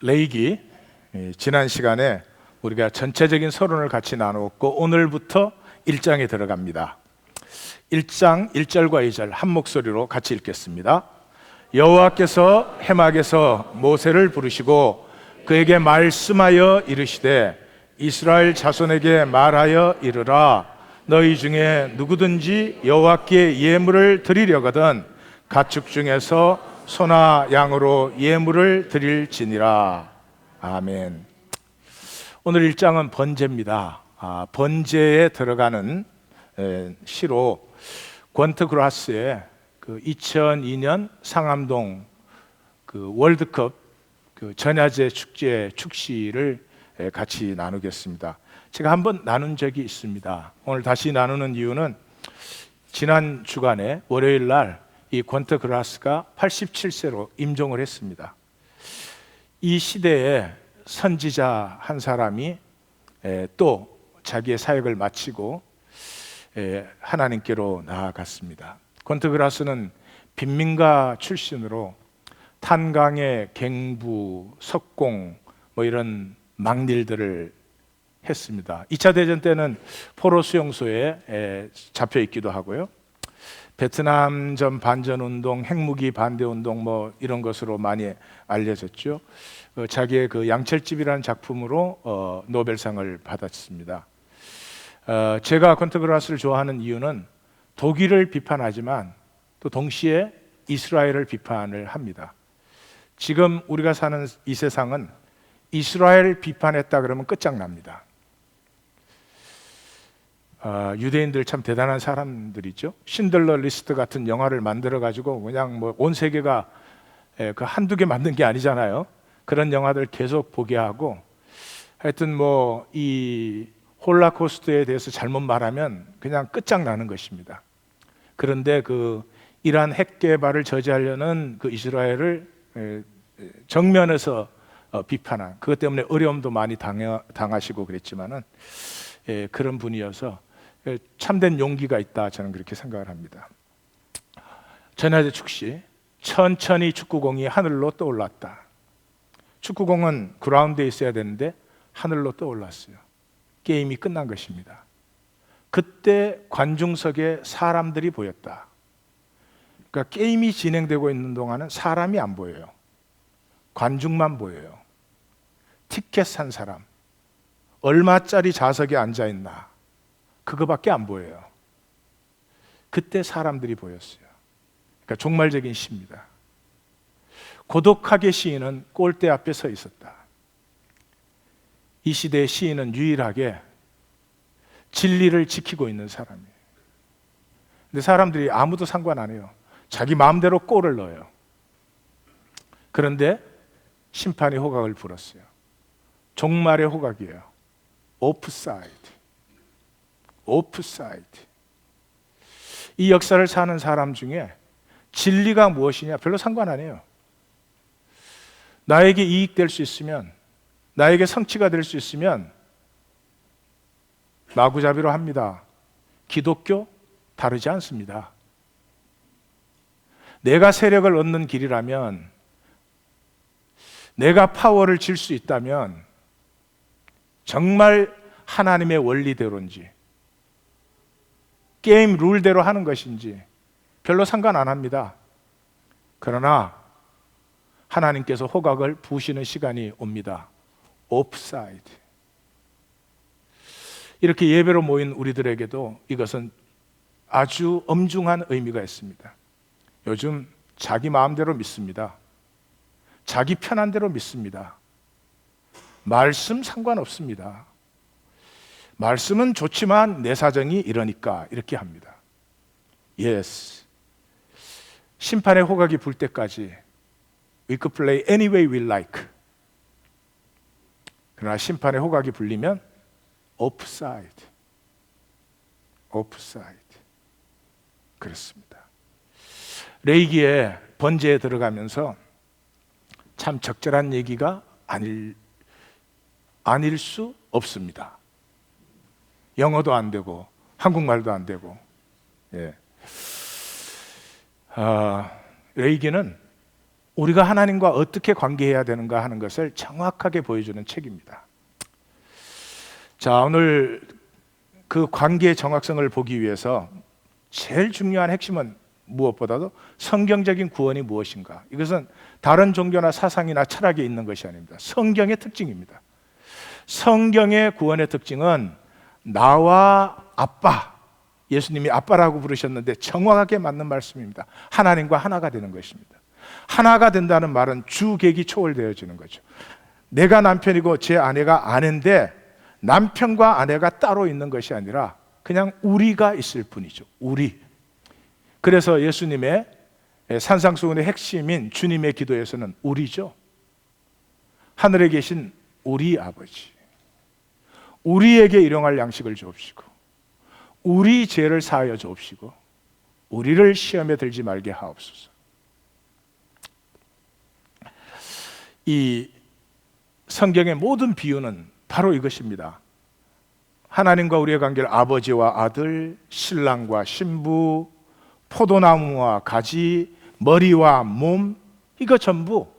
레이기 지난 시간에 우리가 전체적인 서론을 같이 나누었고 오늘부터 1장에 들어갑니다. 1장 1절과 2절 한 목소리로 같이 읽겠습니다. 여호와께서 해막에서 모세를 부르시고 그에게 말씀하여 이르시되 이스라엘 자손에게 말하여 이르라. 너희 중에 누구든지 여호와께 예물을 드리려거든 가축 중에서 소나 양으로 예물을 드릴지니라. 아멘. 오늘 1장은 번제입니다. 번제에 들어가는 시로 권트 그라스의 2002년 상암동 월드컵 전야제 축제 축시를 같이 나누겠습니다. 제가 한번 나눈 적이 있습니다. 오늘 다시 나누는 이유는 지난 주간에 월요일 날 이 권트 그라스가 87세로 임종을 했습니다. 이 시대에 선지자 한 사람이 또 자기의 사역을 마치고 하나님께로 나아갔습니다. 권트 그라스는 빈민가 출신으로 탄광의 갱부, 석공 이런 막일들을 했습니다. 2차 대전 때는 포로 수용소에 잡혀 있기도 하고요. 베트남전 반전운동, 핵무기 반대운동 이런 것으로 많이 알려졌죠. 자기의 양철집이라는 작품으로 노벨상을 받았습니다. 제가 권트 그라스를 좋아하는 이유는 독일을 비판하지만 또 동시에 이스라엘을 비판을 합니다. 지금 우리가 사는 이 세상은 이스라엘 비판했다 그러면 끝장납니다. 유대인들 참 대단한 사람들이죠. 신들러 리스트 같은 영화를 만들어 가지고 그냥 온 세계가 한두 개 만든 게 아니잖아요. 그런 영화들 계속 보게 하고 하여튼 이 홀라코스트에 대해서 잘못 말하면 그냥 끝장나는 것입니다. 그런데 이란 핵 개발을 저지하려는 이스라엘을 정면에서 비판한 그것 때문에 어려움도 많이 당하시고 그랬지만은 그런 분이어서 참된 용기가 있다, 저는 그렇게 생각을 합니다. 전야제 축시, 천천히 축구공이 하늘로 떠올랐다. 축구공은 그라운드에 있어야 되는데 하늘로 떠올랐어요. 게임이 끝난 것입니다. 그때 관중석에 사람들이 보였다. 그러니까 게임이 진행되고 있는 동안은 사람이 안 보여요. 관중만 보여요. 티켓 산 사람, 얼마짜리 좌석에 앉아 있나, 그거밖에 안 보여요. 그때 사람들이 보였어요. 그러니까 종말적인 시입니다. 고독하게 시인은 골대 앞에 서 있었다. 이 시대의 시인은 유일하게 진리를 지키고 있는 사람이에요. 근데 사람들이 아무도 상관 안 해요. 자기 마음대로 골을 넣어요. 그런데 심판이 호각을 불었어요. 종말의 호각이에요. 오프사이드. 오프사이드. 이 역사를 사는 사람 중에 진리가 무엇이냐 별로 상관 안 해요. 나에게 이익될 수 있으면, 나에게 성취가 될 수 있으면 마구잡이로 합니다. 기독교 다르지 않습니다. 내가 세력을 얻는 길이라면, 내가 파워를 질 수 있다면 정말 하나님의 원리대로인지 게임 룰대로 하는 것인지 별로 상관 안 합니다. 그러나 하나님께서 호각을 부으시는 시간이 옵니다. 오프사이드. 이렇게 예배로 모인 우리들에게도 이것은 아주 엄중한 의미가 있습니다. 요즘 자기 마음대로 믿습니다. 자기 편한 대로 믿습니다. 말씀 상관없습니다. 말씀은 좋지만 내 사정이 이러니까 이렇게 합니다. Yes. 심판의 호각이 불 때까지 we could play any way we like. 그러나 심판의 호각이 불리면 offside. offside. 그렇습니다. 레이기의 번제에 들어가면서 참 적절한 얘기가 아닐 수 없습니다. 영어도 안 되고 한국말도 안 되고. 레이기는 우리가 하나님과 어떻게 관계해야 되는가 하는 것을 정확하게 보여주는 책입니다. 자, 오늘 그 관계의 정확성을 보기 위해서 제일 중요한 핵심은 무엇보다도 성경적인 구원이 무엇인가. 이것은 다른 종교나 사상이나 철학에 있는 것이 아닙니다. 성경의 특징입니다. 성경의 구원의 특징은 나와 아빠, 예수님이 아빠라고 부르셨는데 정확하게 맞는 말씀입니다. 하나님과 하나가 되는 것입니다. 하나가 된다는 말은 주객이 초월되어지는 거죠. 내가 남편이고 제 아내가 아내인데 남편과 아내가 따로 있는 것이 아니라 그냥 우리가 있을 뿐이죠. 우리. 그래서 예수님의 산상수훈의 핵심인 주님의 기도에서는 우리죠. 하늘에 계신 우리 아버지, 우리에게 일용할 양식을 주옵시고 우리 죄를 사하여 주옵시고 우리를 시험에 들지 말게 하옵소서. 이 성경의 모든 비유는 바로 이것입니다. 하나님과 우리의 관계를 아버지와 아들, 신랑과 신부, 포도나무와 가지, 머리와 몸, 이거 전부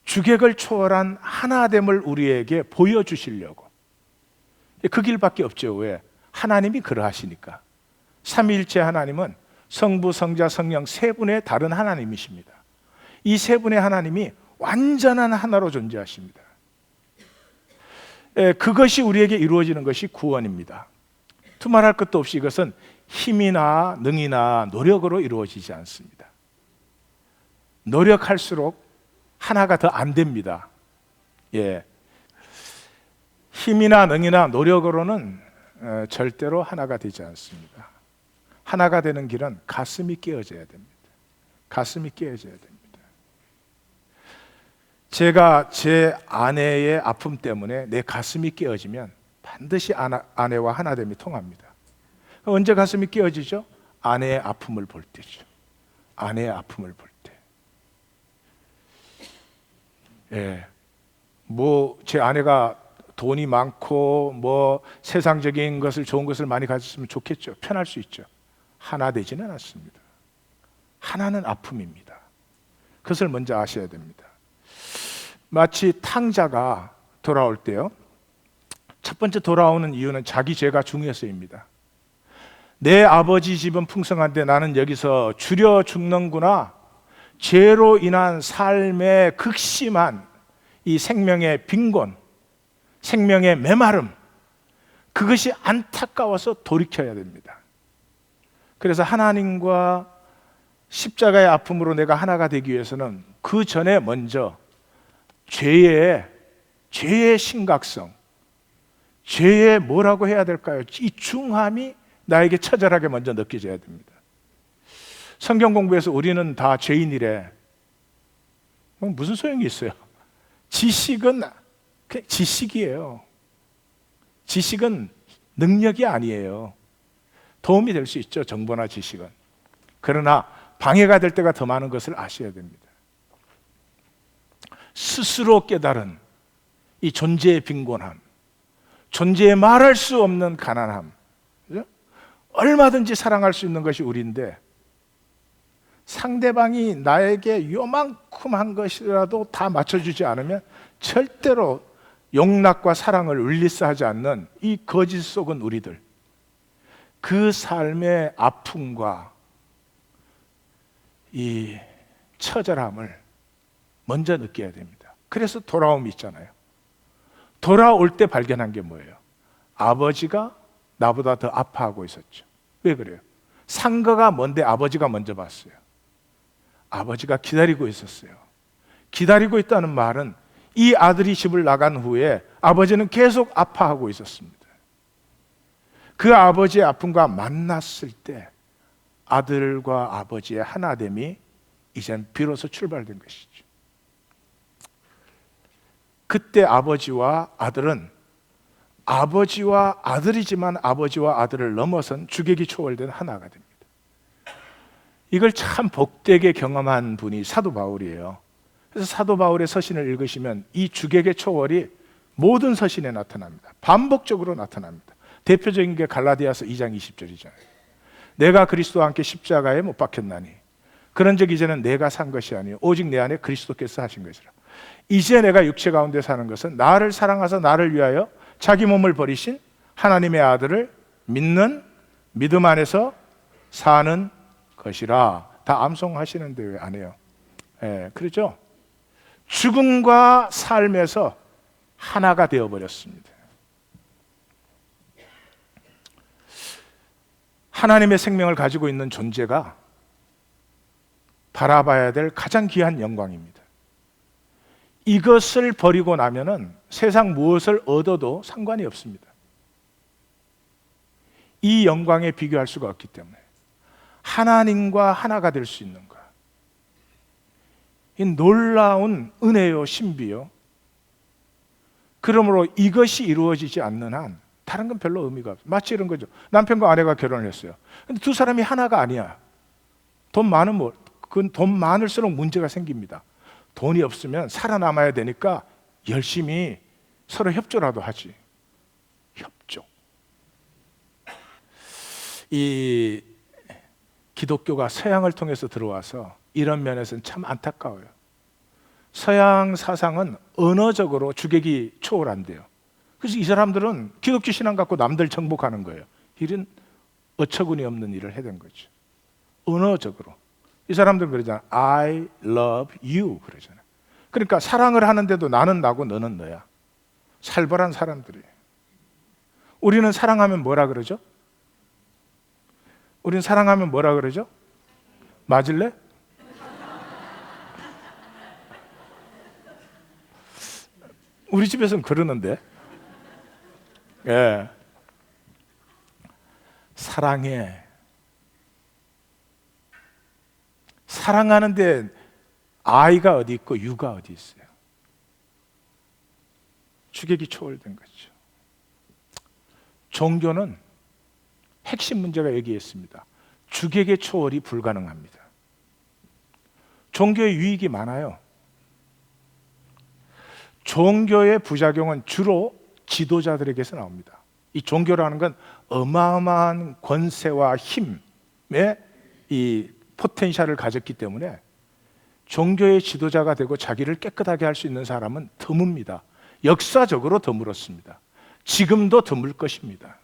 주객을 초월한 하나됨을 우리에게 보여주시려고. 그 길밖에 없죠. 왜? 하나님이 그러하시니까. 삼위일체 하나님은 성부, 성자, 성령 세 분의 다른 하나님이십니다. 이 세 분의 하나님이 완전한 하나로 존재하십니다. 그것이 우리에게 이루어지는 것이 구원입니다. 두말할 것도 없이 이것은 힘이나 능이나 노력으로 이루어지지 않습니다. 노력할수록 하나가 더 안 됩니다. 힘이나 능이나 노력으로는 절대로 하나가 되지 않습니다. 하나가 되는 길은 가슴이 깨어져야 됩니다. 가슴이 깨어져야 됩니다. 제가 제 아내의 아픔 때문에 내 가슴이 깨어지면 반드시 아내와 하나됨이 통합니다. 언제 가슴이 깨어지죠? 아내의 아픔을 볼 때죠. 아내의 아픔을 볼 때. 제 아내가 돈이 많고 세상적인 것을 좋은 것을 많이 가졌으면 좋겠죠. 편할 수 있죠. 하나 되지는 않습니다. 하나는 아픔입니다. 그것을 먼저 아셔야 됩니다. 마치 탕자가 돌아올 때요, 첫 번째 돌아오는 이유는 자기 죄가 중요해서입니다. 내 아버지 집은 풍성한데 나는 여기서 줄여 죽는구나. 죄로 인한 삶의 극심한 이 생명의 빈곤, 생명의 메마름, 그것이 안타까워서 돌이켜야 됩니다. 그래서 하나님과 십자가의 아픔으로 내가 하나가 되기 위해서는 그 전에 먼저 죄의 심각성, 죄의 뭐라고 해야 될까요? 이 중함이 나에게 처절하게 먼저 느껴져야 됩니다. 성경 공부에서 우리는 다 죄인이래. 무슨 소용이 있어요? 지식은 그냥 지식이에요. 지식은 능력이 아니에요. 도움이 될 수 있죠, 정보나 지식은. 그러나 방해가 될 때가 더 많은 것을 아셔야 됩니다. 스스로 깨달은 이 존재의 빈곤함, 존재의 말할 수 없는 가난함, 그죠? 얼마든지 사랑할 수 있는 것이 우리인데 상대방이 나에게 요만큼한 것이라도 다 맞춰주지 않으면 절대로 용납과 사랑을 울리스하지 않는 이 거짓 속은 우리들, 그 삶의 아픔과 이 처절함을 먼저 느껴야 됩니다. 그래서 돌아옴이 있잖아요. 돌아올 때 발견한 게 뭐예요? 아버지가 나보다 더 아파하고 있었죠. 왜 그래요? 상거가 뭔데 아버지가 먼저 봤어요. 아버지가 기다리고 있었어요. 기다리고 있다는 말은 이 아들이 집을 나간 후에 아버지는 계속 아파하고 있었습니다. 그 아버지의 아픔과 만났을 때 아들과 아버지의 하나됨이 이젠 비로소 출발된 것이죠. 그때 아버지와 아들은 아버지와 아들이지만 아버지와 아들을 넘어선 주객이 초월된 하나가 됩니다. 이걸 참 복되게 경험한 분이 사도 바울이에요. 그래서 사도 바울의 서신을 읽으시면 이 주객의 초월이 모든 서신에 나타납니다. 반복적으로 나타납니다. 대표적인 게 갈라디아서 2장 20절이잖아요. 내가 그리스도와 함께 십자가에 못 박혔나니 그런 적 이제는 내가 산 것이 아니요 오직 내 안에 그리스도께서 하신 것이라. 이제 내가 육체 가운데 사는 것은 나를 사랑하사 나를 위하여 자기 몸을 버리신 하나님의 아들을 믿는 믿음 안에서 사는 것이라. 다 암송하시는데 왜 안 해요? 예, 그렇죠? 죽음과 삶에서 하나가 되어버렸습니다. 하나님의 생명을 가지고 있는 존재가 바라봐야 될 가장 귀한 영광입니다. 이것을 버리고 나면은 세상 무엇을 얻어도 상관이 없습니다. 이 영광에 비교할 수가 없기 때문에 하나님과 하나가 될 수 있는 것, 이 놀라운 은혜요 신비요. 그러므로 이것이 이루어지지 않는 한 다른 건 별로 의미가 없어요. 마치 이런 거죠. 남편과 아내가 결혼을 했어요. 근데 두 사람이 하나가 아니야. 돈 많으면 그건 돈 많을수록 문제가 생깁니다. 돈이 없으면 살아남아야 되니까 열심히 서로 협조라도 하지. 협조. 이 기독교가 서양을 통해서 들어와서 이런 면에서는 참 안타까워요. 서양 사상은 언어적으로 주객이 초월한대요. 그래서 이 사람들은 기독교 신앙 갖고 남들 정복하는 거예요. 이런 어처구니 없는 일을 해댄 거죠. 언어적으로. 이 사람들은 그러잖아. I love you 그러잖아. 그러니까 사랑을 하는데도 나는 나고 너는 너야. 살벌한 사람들이에요. 우리는 사랑하면 뭐라 그러죠? 우리는 사랑하면 뭐라 그러죠? 맞을래? 우리 집에서는 그러는데. 예. 사랑해. 사랑하는데 I가 어디 있고 U가 어디 있어요? 주객이 초월된 거죠. 종교는 핵심 문제가 여기에 있습니다. 주객의 초월이 불가능합니다. 종교의 유익이 많아요. 종교의 부작용은 주로 지도자들에게서 나옵니다. 이 종교라는 건 어마어마한 권세와 힘의 이 포텐셜을 가졌기 때문에 종교의 지도자가 되고 자기를 깨끗하게 할 수 있는 사람은 드뭅니다. 역사적으로 드물었습니다. 지금도 드물 것입니다.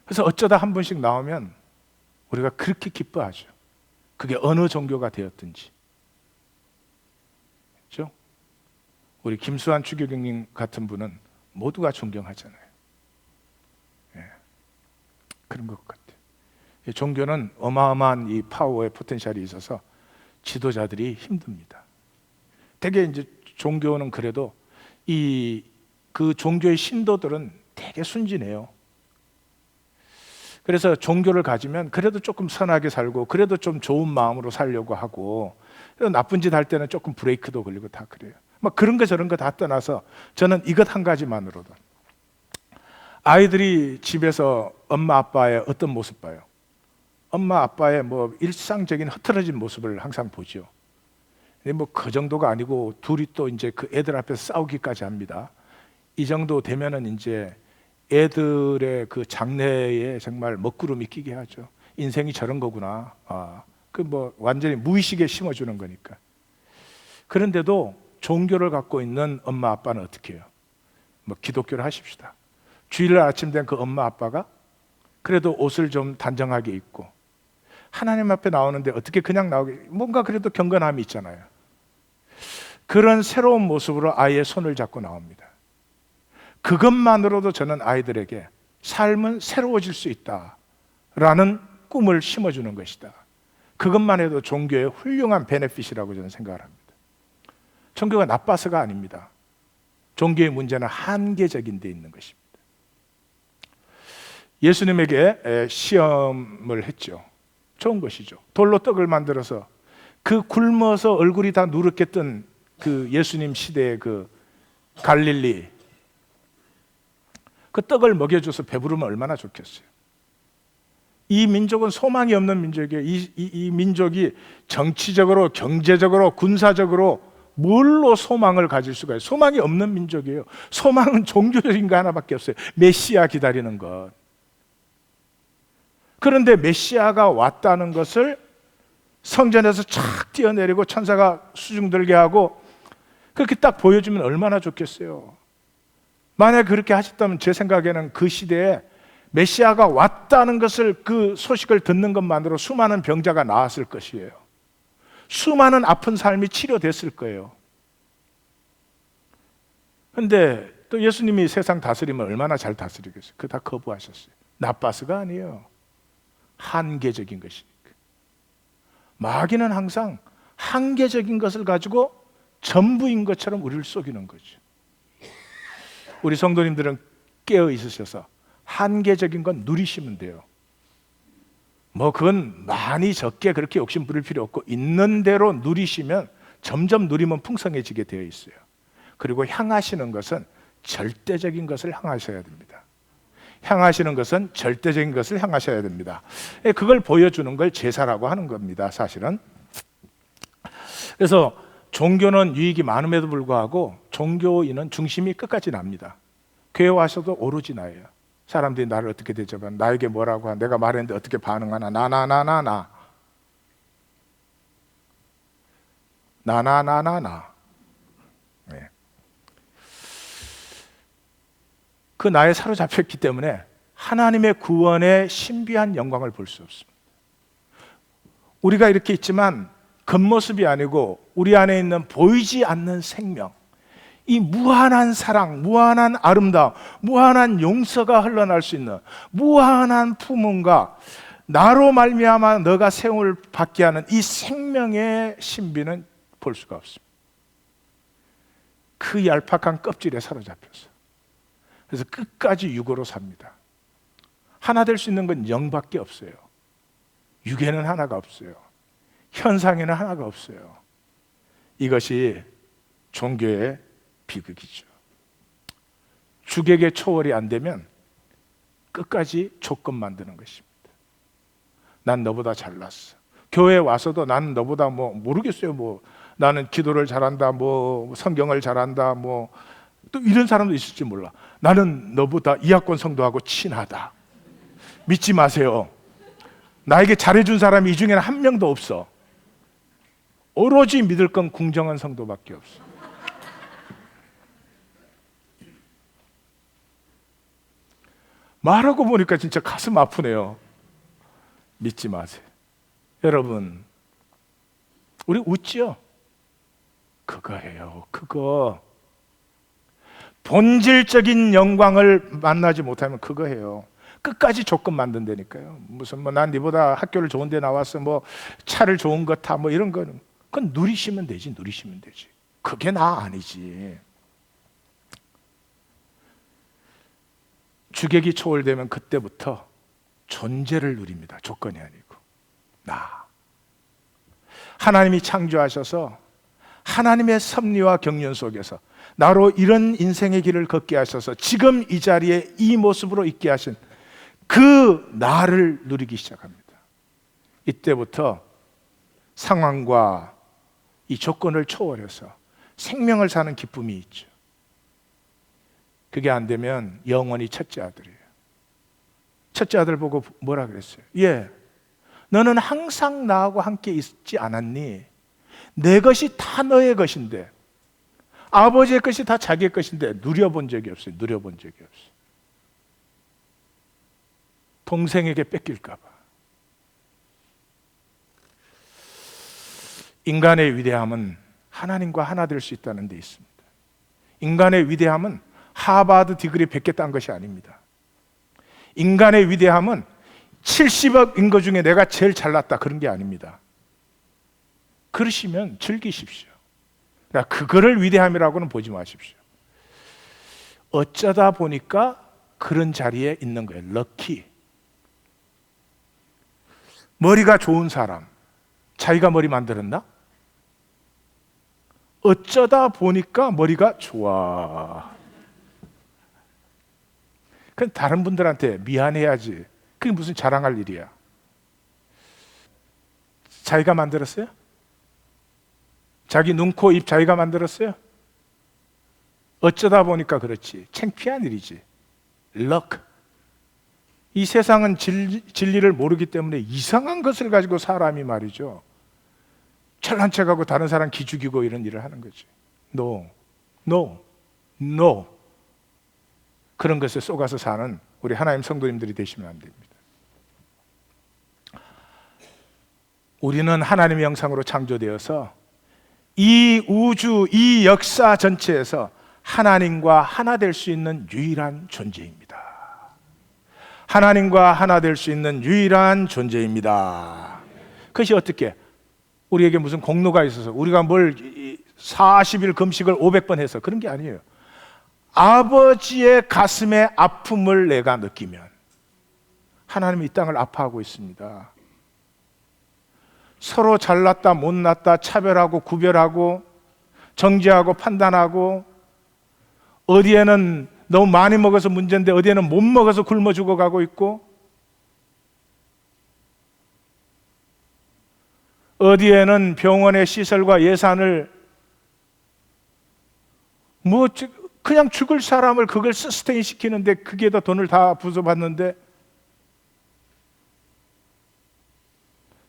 그래서 어쩌다 한 번씩 나오면 우리가 그렇게 기뻐하죠. 그게 어느 종교가 되었든지. 그렇죠? 우리 김수환 추교경님 같은 분은 모두가 존경하잖아요. 예. 그런 것 같아요. 종교는 어마어마한 이 파워의 포텐셜이 있어서 지도자들이 힘듭니다. 되게 이제 종교는 그래도 그 종교의 신도들은 되게 순진해요. 그래서 종교를 가지면 그래도 조금 선하게 살고 그래도 좀 좋은 마음으로 살려고 하고 나쁜 짓 할 때는 조금 브레이크도 걸리고 다 그래요. 막 그런 거 저런 거 다 떠나서 저는 이것 한 가지만으로도 아이들이 집에서 엄마 아빠의 어떤 모습 봐요? 엄마 아빠의 뭐 일상적인 흐트러진 모습을 항상 보죠. 근데 뭐 그 정도가 아니고 둘이 또 이제 그 애들 앞에서 싸우기까지 합니다. 이 정도 되면은 이제 애들의 그 장래에 정말 먹구름이 끼게 하죠. 인생이 저런 거구나. 그 뭐 완전히 무의식에 심어주는 거니까. 그런데도 종교를 갖고 있는 엄마 아빠는 어떻게 해요? 뭐 기독교를 하십시다. 주일날 아침 된 그 엄마 아빠가 그래도 옷을 좀 단정하게 입고 하나님 앞에 나오는데 어떻게 그냥 나오게, 뭔가 그래도 경건함이 있잖아요. 그런 새로운 모습으로 아이의 손을 잡고 나옵니다. 그것만으로도 저는 아이들에게 삶은 새로워질 수 있다라는 꿈을 심어주는 것이다. 그것만 해도 종교의 훌륭한 베네핏이라고 저는 생각을 합니다. 종교가 나빠서가 아닙니다. 종교의 문제는 한계적인 데 있는 것입니다. 예수님에게 시험을 했죠. 좋은 것이죠. 돌로 떡을 만들어서 그 굶어서 얼굴이 다 누렇게 뜬 그 예수님 시대의 그 갈릴리, 그 떡을 먹여줘서 배부르면 얼마나 좋겠어요. 이 민족은 소망이 없는 민족이에요. 이 민족이 정치적으로, 경제적으로, 군사적으로 뭘로 소망을 가질 수가 있어요? 소망이 없는 민족이에요. 소망은 종교적인 거 하나밖에 없어요. 메시아 기다리는 것. 그런데 메시아가 왔다는 것을 성전에서 착 뛰어내리고 천사가 수중들게 하고 그렇게 딱 보여주면 얼마나 좋겠어요. 만약 그렇게 하셨다면 제 생각에는 그 시대에 메시아가 왔다는 것을, 그 소식을 듣는 것만으로 수많은 병자가 나았을 것이에요. 수많은 아픈 삶이 치료됐을 거예요. 그런데 또 예수님이 세상 다스리면 얼마나 잘 다스리겠어요? 그거 다 거부하셨어요. 나빠서가 아니에요. 한계적인 것이니까. 마귀는 항상 한계적인 것을 가지고 전부인 것처럼 우리를 속이는 거죠. 우리 성도님들은 깨어 있으셔서 한계적인 건 누리시면 돼요. 뭐 그건 많이 적게 그렇게 욕심 부릴 필요 없고 있는 대로 누리시면 점점 누리면 풍성해지게 되어 있어요. 그리고 향하시는 것은 절대적인 것을 향하셔야 됩니다. 향하시는 것은 절대적인 것을 향하셔야 됩니다. 그걸 보여주는 걸 제사라고 하는 겁니다, 사실은. 그래서 종교는 유익이 많음에도 불구하고 종교인은 중심이 끝까지 납니다. 교회 와서도 오로지 나예요. 사람들이 나를 어떻게 대접하나, 나에게 뭐라고 하나, 내가 말했는데 어떻게 반응하나, 나나나나나 네. 그 나에 사로잡혔기 때문에 하나님의 구원의 신비한 영광을 볼 수 없습니다. 우리가 이렇게 있지만 겉모습이 아니고 우리 안에 있는 보이지 않는 생명, 이 무한한 사랑, 무한한 아름다움, 무한한 용서가 흘러날 수 있는 무한한 품음과 나로 말미암아 너가 세움을 받게 하는 이 생명의 신비는 볼 수가 없습니다. 그 얄팍한 껍질에 사로잡혀서, 그래서 끝까지 육으로 삽니다. 하나 될 수 있는 건 영밖에 없어요. 육에는 하나가 없어요. 현상에는 하나가 없어요. 이것이 종교의 비극이죠. 주객의 초월이 안 되면 끝까지 조건 만드는 것입니다. 난 너보다 잘났어. 교회에 와서도 나는 너보다 뭐 모르겠어요. 뭐 나는 기도를 잘한다, 뭐 성경을 잘한다, 뭐 또 이런 사람도 있을지 몰라. 나는 너보다 이학권 성도하고 친하다. 믿지 마세요. 나에게 잘해준 사람이 이 중에는 한 명도 없어. 오로지 믿을 건 궁정한 성도밖에 없어. 말하고 보니까 진짜 가슴 아프네요. 믿지 마세요. 여러분, 우리 웃지요? 그거예요. 그거. 본질적인 영광을 만나지 못하면 그거예요. 끝까지 조건 만든다니까요. 무슨 뭐 난 니보다 학교를 좋은 데 나왔어, 뭐 차를 좋은 거 타, 뭐 이런 거는 그건 누리시면 되지. 누리시면 되지. 그게 나 아니지. 주객이 초월되면 그때부터 존재를 누립니다. 조건이 아니고. 나. 하나님이 창조하셔서 하나님의 섭리와 경륜 속에서 나로 이런 인생의 길을 걷게 하셔서 지금 이 자리에 이 모습으로 있게 하신 그 나를 누리기 시작합니다. 이때부터 상황과 이 조건을 초월해서 생명을 사는 기쁨이 있죠. 그게 안 되면 영원히 첫째 아들이에요. 첫째 아들 보고 뭐라 그랬어요? 예, 너는 항상 나하고 함께 있지 않았니? 내 것이 다 너의 것인데, 아버지의 것이 다 자기의 것인데 누려본 적이 없어요. 누려본 적이 없어요. 동생에게 뺏길까 봐. 인간의 위대함은 하나님과 하나 될 수 있다는 데 있습니다. 인간의 위대함은 하버드 디그리 100개 딴 것이 아닙니다. 인간의 위대함은 70억 인구 중에 내가 제일 잘났다, 그런 게 아닙니다. 그러시면 즐기십시오. 그러니까 그거를 위대함이라고는 보지 마십시오. 어쩌다 보니까 그런 자리에 있는 거예요. 럭키. 머리가 좋은 사람, 자기가 머리 만들었나? 어쩌다 보니까 머리가 좋아. 그건 다른 분들한테 미안해야지. 그게 무슨 자랑할 일이야. 자기가 만들었어요? 자기 눈, 코, 입 자기가 만들었어요? 어쩌다 보니까 그렇지. 창피한 일이지. 럭. 이 세상은 진리를 모르기 때문에 이상한 것을 가지고 사람이 말이죠, 잘난 척하고 다른 사람 기죽이고 이런 일을 하는 거지. No, no, no. 그런 것에 속아서 사는 우리 하나님 성도님들이 되시면 안 됩니다. 우리는 하나님의 형상으로 창조되어서 이 우주, 이 역사 전체에서 하나님과 하나 될 수 있는 유일한 존재입니다. 하나님과 하나 될 수 있는 유일한 존재입니다. 그것이 어떻게 우리에게 무슨 공로가 있어서 우리가 뭘 40일 금식을 500번 해서 그런 게 아니에요. 아버지의 가슴의 아픔을 내가 느끼면 하나님이 이 땅을 아파하고 있습니다. 서로 잘났다 못났다 차별하고 구별하고 정죄하고 판단하고, 어디에는 너무 많이 먹어서 문제인데 어디에는 못 먹어서 굶어 죽어가고 있고, 어디에는 병원의 시설과 예산을 뭐 그냥 죽을 사람을 그걸 서스테인 시키는데 그게다 돈을 다 부숴봤는데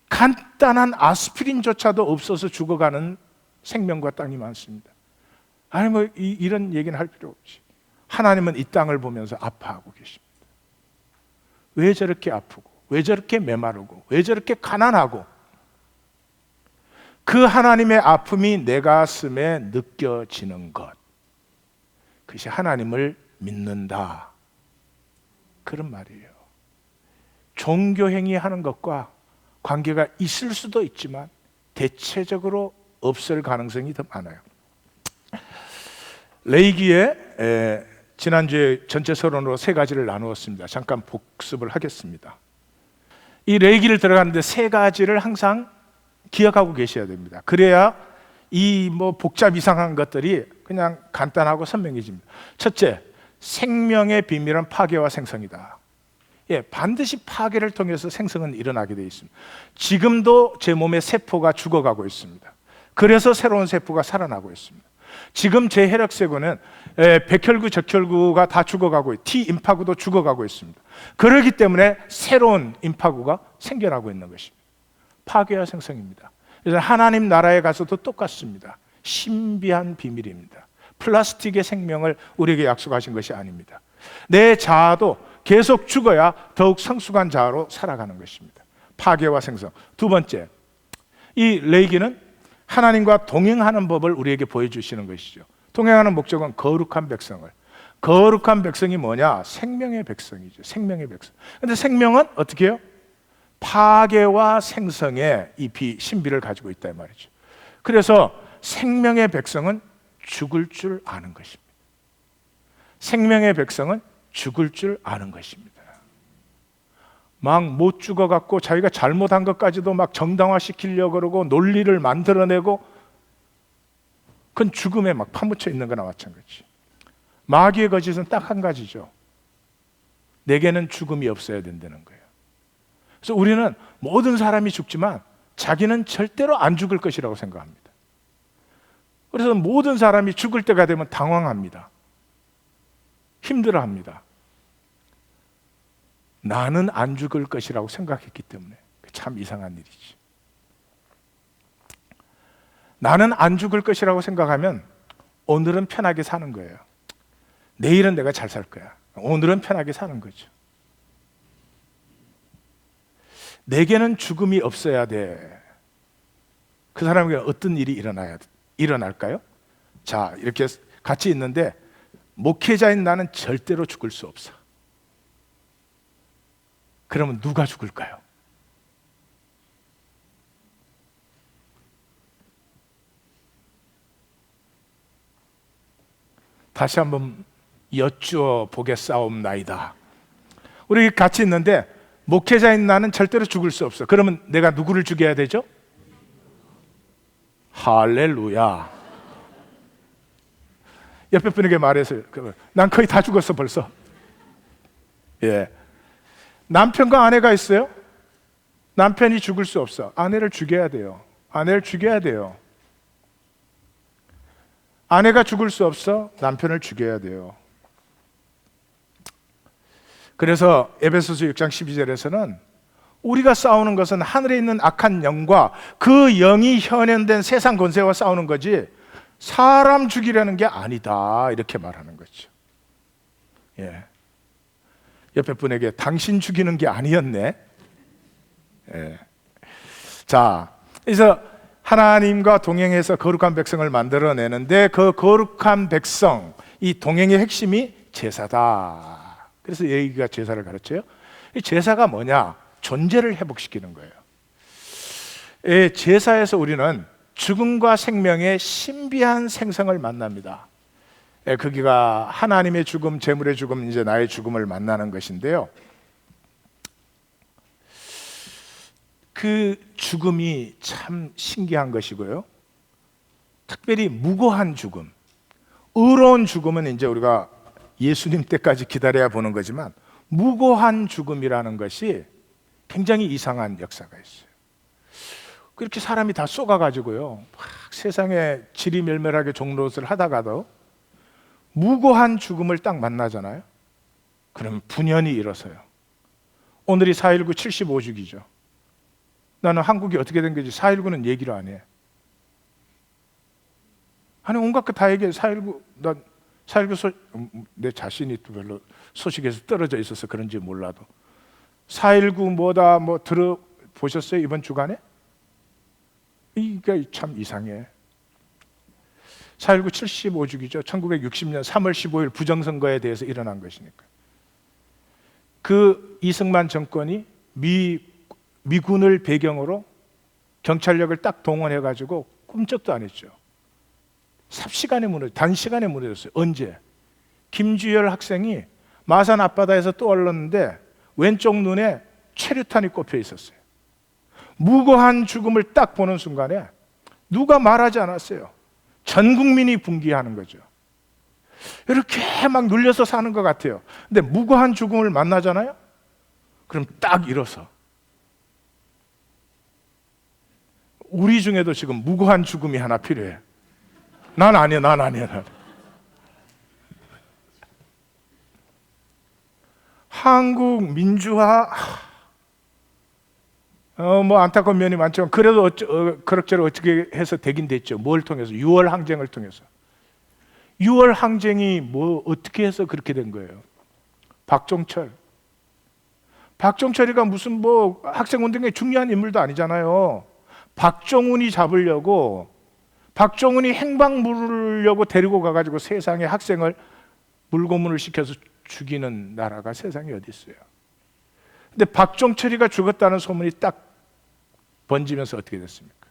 간단한 아스피린조차도 없어서 죽어가는 생명과 땅이 많습니다. 아니 뭐 이런 얘기는 할 필요 없지. 하나님은 이 땅을 보면서 아파하고 계십니다. 왜 저렇게 아프고 왜 저렇게 메마르고 왜 저렇게 가난하고, 그 하나님의 아픔이 내 가슴에 느껴지는 것, 그것이 하나님을 믿는다, 그런 말이에요. 종교 행위하는 것과 관계가 있을 수도 있지만 대체적으로 없을 가능성이 더 많아요. 레이기에 지난주에 전체 서론으로 3가지를 나누었습니다. 잠깐 복습을 하겠습니다. 이 레이기를 들어가는데 3가지를 항상 기억하고 계셔야 됩니다. 그래야 이 뭐 복잡 이상한 것들이 그냥 간단하고 선명해집니다. 첫째, 생명의 비밀은 파괴와 생성이다. 예, 반드시 파괴를 통해서 생성은 일어나게 되어 있습니다. 지금도 제 몸의 세포가 죽어가고 있습니다. 그래서 새로운 세포가 살아나고 있습니다. 지금 제 혈액세포는 백혈구, 적혈구가 다 죽어가고 있고 T 임파구도 죽어가고 있습니다. 그렇기 때문에 새로운 임파구가 생겨나고 있는 것입니다. 파괴와 생성입니다. 그래서 하나님 나라에 가서도 똑같습니다. 신비한 비밀입니다. 플라스틱의 생명을 우리에게 약속하신 것이 아닙니다. 내 자아도 계속 죽어야 더욱 성숙한 자아로 살아가는 것입니다. 파괴와 생성. 두 번째, 이 레이기는 하나님과 동행하는 법을 우리에게 보여주시는 것이죠. 동행하는 목적은 거룩한 백성을. 거룩한 백성이 뭐냐? 생명의 백성이죠. 생명의 백성. 그런데 생명은 어떻게 해요? 파괴와 생성의 이 신비를 가지고 있다 이 말이죠. 그래서 생명의 백성은 죽을 줄 아는 것입니다. 생명의 백성은 죽을 줄 아는 것입니다. 막 못 죽어갖고 자기가 잘못한 것까지도 막 정당화시키려고 그러고 논리를 만들어내고, 그건 죽음에 막 파묻혀 있는 거나 마찬가지. 마귀의 거짓은 딱 한 가지죠. 내게는 죽음이 없어야 된다는 거예요. 그래서 우리는 모든 사람이 죽지만 자기는 절대로 안 죽을 것이라고 생각합니다. 그래서 모든 사람이 죽을 때가 되면 당황합니다. 힘들어합니다. 나는 안 죽을 것이라고 생각했기 때문에. 참 이상한 일이지. 나는 안 죽을 것이라고 생각하면 오늘은 편하게 사는 거예요. 내일은 내가 잘 살 거야. 오늘은 편하게 사는 거죠. 내게는 죽음이 없어야 돼. 그 사람에게 어떤 일이 일어날까요? 자, 이렇게 같이 있는데 목회자인 나는 절대로 죽을 수 없어. 그러면 누가 죽을까요? 다시 한번 여쭈어 보겠사옵나이다. 우리 같이 있는데 목회자인 나는 절대로 죽을 수 없어. 그러면 내가 누구를 죽여야 되죠? 할렐루야. 옆에 분에게 말해서, 난 거의 다 죽었어 벌써. 예. 남편과 아내가 있어요. 남편이 죽을 수 없어. 아내를 죽여야 돼요. 아내를 죽여야 돼요. 아내가 죽을 수 없어. 남편을 죽여야 돼요. 그래서 에베소서 6장 12절에서는 우리가 싸우는 것은 하늘에 있는 악한 영과 그 영이 현현된 세상 권세와 싸우는 거지 사람 죽이려는 게 아니다, 이렇게 말하는 거죠. 예. 옆에 분에게 당신 죽이는 게 아니었네. 예. 자, 그래서 하나님과 동행해서 거룩한 백성을 만들어내는데 그 거룩한 백성, 이 동행의 핵심이 제사다. 그래서 얘기가 제사를 가르쳐요. 이 제사가 뭐냐? 존재를 회복시키는 거예요. 제사에서 우리는 죽음과 생명의 신비한 생성을 만납니다. 거기가 하나님의 죽음, 재물의 죽음, 이제 나의 죽음을 만나는 것인데요. 그 죽음이 참 신기한 것이고요. 특별히 무고한 죽음, 의로운 죽음은 이제 우리가 예수님 때까지 기다려야 보는 거지만 무고한 죽음이라는 것이 굉장히 이상한 역사가 있어요. 그렇게 사람이 다 쏘가가지고요, 막 세상에 지리멸멸하게 종노릇을 하다가도 무고한 죽음을 딱 만나잖아요. 그러면 분연이 일어서요. 오늘이 4.19 75주기죠. 나는 한국이 어떻게 된 거지 4.19는 얘기를 안 해. 아니 온갖 거 다 얘기해. 4.19, 난 4.19 내 자신이 또 별로 소식에서 떨어져 있어서 그런지 몰라도 4.19 뭐다 뭐 들어보셨어요? 이번 주간에? 이게 참 이상해. 4.19 75주기죠. 1960년 3월 15일 부정선거에 대해서 일어난 것이니까. 그 이승만 정권이 미군을 배경으로 경찰력을 딱 동원해가지고 꼼짝도 안 했죠. 삽시간에 단시간에 무너졌어요. 언제? 김주열 학생이 마산 앞바다에서 떠올랐는데 왼쪽 눈에 최루탄이 꼽혀 있었어요. 무고한 죽음을 딱 보는 순간에 누가 말하지 않았어요. 전 국민이 분개하는 거죠. 이렇게 막 눌려서 사는 것 같아요. 근데 무고한 죽음을 만나잖아요. 그럼 딱 일어서. 우리 중에도 지금 무고한 죽음이 하나 필요해. 난 아니야. 한국 민주화 뭐 안타까운 면이 많지만 그래도 그럭저럭 어떻게 해서 되긴 됐죠. 뭘 통해서? 6월 항쟁을 통해서. 6월 항쟁이 뭐 어떻게 해서 그렇게 된 거예요? 박종철이가 무슨 뭐 학생운동에 중요한 인물도 아니잖아요. 박정훈이 잡으려고, 박정훈이 행방 물으려고 데리고 가가지고 세상에 학생을 물고문을 시켜서 죽이는 나라가 세상에 어디 있어요? 근데 박종철이가 죽었다는 소문이 딱 번지면서 어떻게 됐습니까?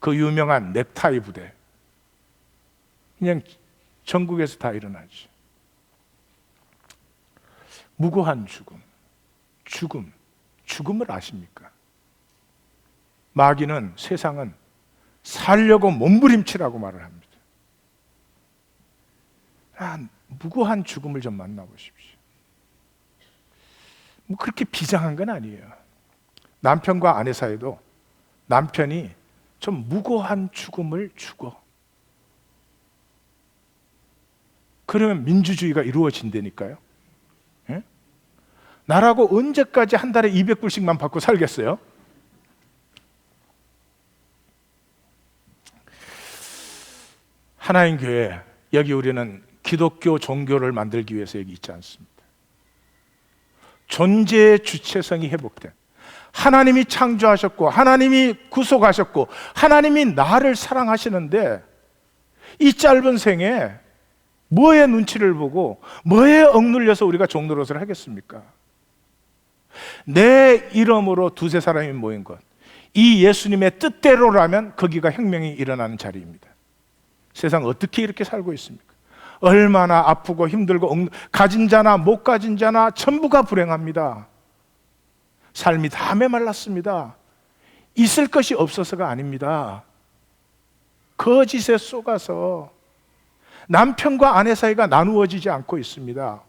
그 유명한 넥타이 부대, 그냥 전국에서 다 일어나죠. 무고한 죽음을 아십니까? 마귀는, 세상은 살려고 몸부림치라고 말을 합니다. 무고한 죽음을 좀 만나보십시오. 뭐 그렇게 비장한 건 아니에요. 남편과 아내 사이도 남편이 좀 무고한 죽음을 죽어. 그러면 민주주의가 이루어진다니까요. 예? 나라고 언제까지 한 달에 200불씩만 받고 살겠어요? 하나님 교회, 여기 우리는 기독교 종교를 만들기 위해서 여기 있지 않습니다. 존재의 주체성이 회복된, 하나님이 창조하셨고 하나님이 구속하셨고 하나님이 나를 사랑하시는데 이 짧은 생에 뭐의 눈치를 보고 뭐에 억눌려서 우리가 종노릇을 하겠습니까? 내 이름으로 두세 사람이 모인 것, 이 예수님의 뜻대로라면 거기가 혁명이 일어나는 자리입니다. 세상 어떻게 이렇게 살고 있습니까? 얼마나 아프고 힘들고 가진 자나 못 가진 자나 전부가 불행합니다. 삶이 다 메말랐습니다. 있을 것이 없어서가 아닙니다. 거짓에 속아서 남편과 아내 사이가 나누어지지 않고 있습니다.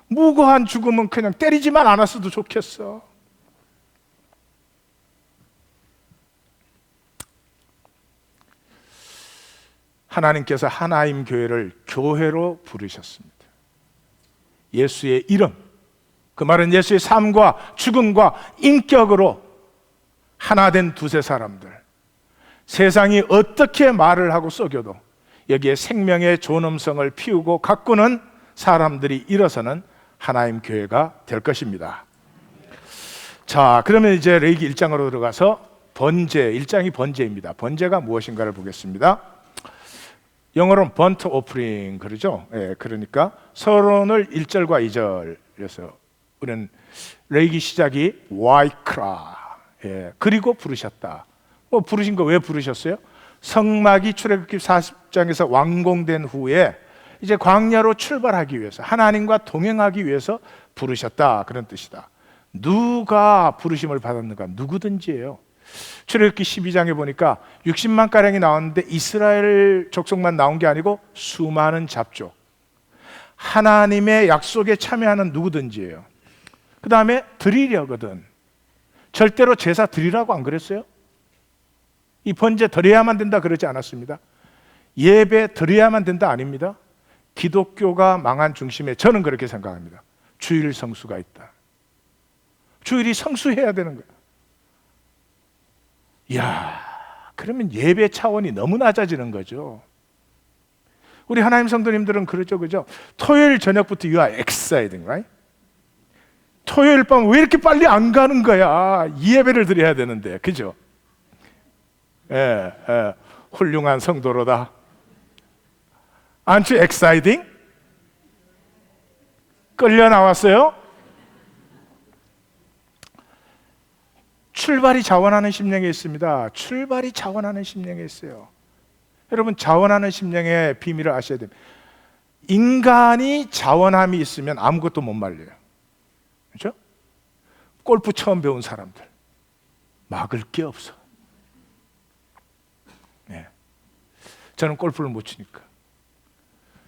무고한 죽음은 그냥 때리지만 않았어도 좋겠어. 하나님께서 하나님 교회를 교회로 부르셨습니다. 예수의 이름, 그 말은 예수의 삶과 죽음과 인격으로 하나 된 두세 사람들, 세상이 어떻게 말을 하고 속여도 여기에 생명의 존엄성을 피우고 가꾸는 사람들이 일어서는 하나님 교회가 될 것입니다. 자, 그러면 이제 레위기 1장으로 들어가서 번제, 1장이 번제입니다. 번제가 무엇인가를 보겠습니다. 영어로는 burnt offering 그러죠. 예, 그러니까 서론을 1절과 2절에서 우리는 레위기 시작이 와이크라, 예, 그리고 부르셨다. 부르신 거 왜 부르셨어요? 성막이 출애굽기 40장에서 완공된 후에 이제 광야로 출발하기 위해서, 하나님과 동행하기 위해서 부르셨다, 그런 뜻이다. 누가 부르심을 받았는가? 누구든지예요. 출애굽기 12장에 보니까 60만 가량이 나왔는데 이스라엘 족속만 나온 게 아니고 수많은 잡족, 하나님의 약속에 참여하는 누구든지예요. 그 다음에 드리려거든. 절대로 제사 드리라고 안 그랬어요? 이 번제 드려야만 된다 그러지 않았습니다. 예배 드려야만 된다 아닙니다. 기독교가 망한 중심에 저는 그렇게 생각합니다. 주일 성수가 있다. 주일이 성수해야 되는 거예요. 이야, 그러면 예배 차원이 너무 낮아지는 거죠. 우리 하나님 성도님들은 그러죠, 그죠? 토요일 저녁부터 you are exciting, right? 토요일 밤 왜 이렇게 빨리 안 가는 거야? 이 예배를 드려야 되는데, 그죠? 예, 예, 훌륭한 성도로다. Aren't you exciting? 끌려 나왔어요? 출발이 자원하는 심령에 있습니다. 출발이 자원하는 심령에 있어요. 여러분, 자원하는 심령의 비밀을 아셔야 됩니다. 인간이 자원함이 있으면 아무것도 못 말려요. 그렇죠? 골프 처음 배운 사람들 막을 게 없어. 네. 저는 골프를 못 치니까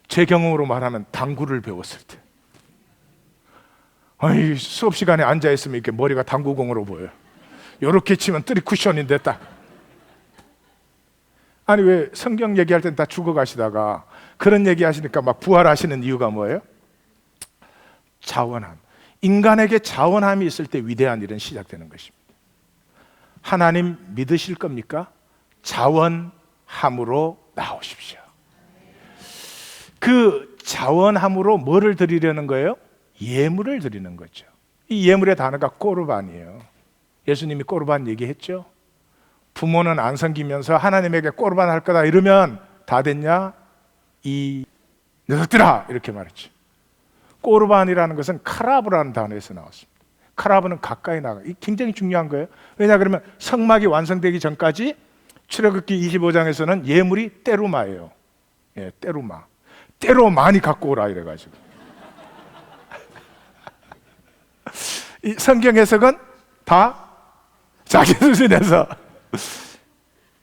제 경험으로 말하면 당구를 배웠을 때, 아이, 수업 시간에 앉아 있으면 이렇게 머리가 당구공으로 보여요. 이렇게 치면 뜨리 쿠션인데 딱. 아니, 왜 성경 얘기할 땐 다 죽어가시다가 그런 얘기 하시니까 막 부활하시는 이유가 뭐예요? 자원함. 인간에게 자원함이 있을 때 위대한 일은 시작되는 것입니다. 하나님 믿으실 겁니까? 자원함으로 나오십시오. 그 자원함으로 뭐를 드리려는 거예요? 예물을 드리는 거죠. 이 예물의 단어가 꼬르반이에요. 예수님이 꼬르반 얘기했죠. 부모는 안 섬기면서 하나님에게 꼬르반 할 거다 이러면 다 됐냐? 이 녀석들아! 이렇게 말했죠. 꼬르반이라는 것은 카라브라는 단어에서 나왔습니다. 카라브는 가까이 나가. 이 굉장히 중요한 거예요. 왜냐 그러면 성막이 완성되기 전까지 출애굽기 25장에서는 예물이 때루마예요. 예, 때루마. 때로 많이 갖고 오라 이래가지고. 이 성경 해석은 다 자기 수준에서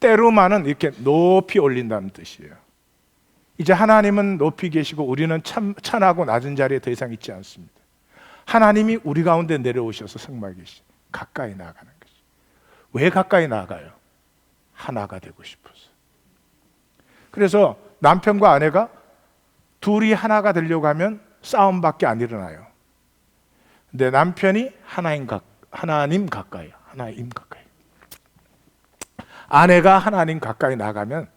때루마는 이렇게 높이 올린다는 뜻이에요. 이제 하나님은 높이 계시고 우리는 천하고 낮은 자리에 더 이상 있지 않습니다. 하나님이 우리 가운데 내려오셔서 성막에 계시 가까이 나아가는 거죠. 왜 가까이 나아가요? 하나가 되고 싶어서. 그래서 남편과 아내가 둘이 하나가 되려고 하면 싸움밖에 안 일어나요. 근데 남편이 하나님 가까이, 하나님 가까이. 아내가 하나님 가까이 나가면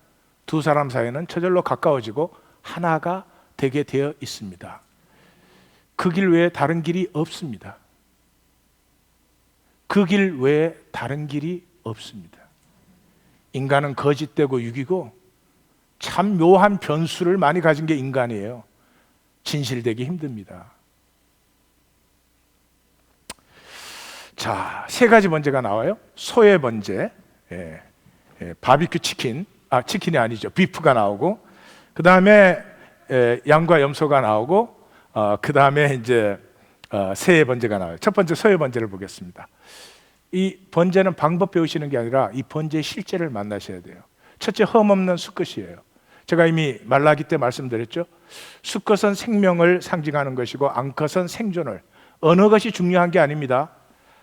두 사람 사이는 저절로 가까워지고 하나가 되게 되어 있습니다. 그 길 외에 다른 길이 없습니다. 그 길 외에 다른 길이 없습니다. 인간은 거짓되고 유기고 참 묘한 변수를 많이 가진 게 인간이에요. 진실되기 힘듭니다. 자, 세 가지 번제가 나와요. 소의 번제, 바비큐 치킨, 치킨이 아니죠. 비프가 나오고, 그 다음에 양과 염소가 나오고, 그 다음에 이제 새의 번제가 나와요. 첫 번째 소의 번제를 보겠습니다. 이 번제는 방법 배우시는 게 아니라 이 번제의 실제를 만나셔야 돼요. 첫째, 흠없는 수컷이에요. 제가 이미 말라기 때 말씀드렸죠. 수컷은 생명을 상징하는 것이고 암컷은 생존을. 어느 것이 중요한 게 아닙니다.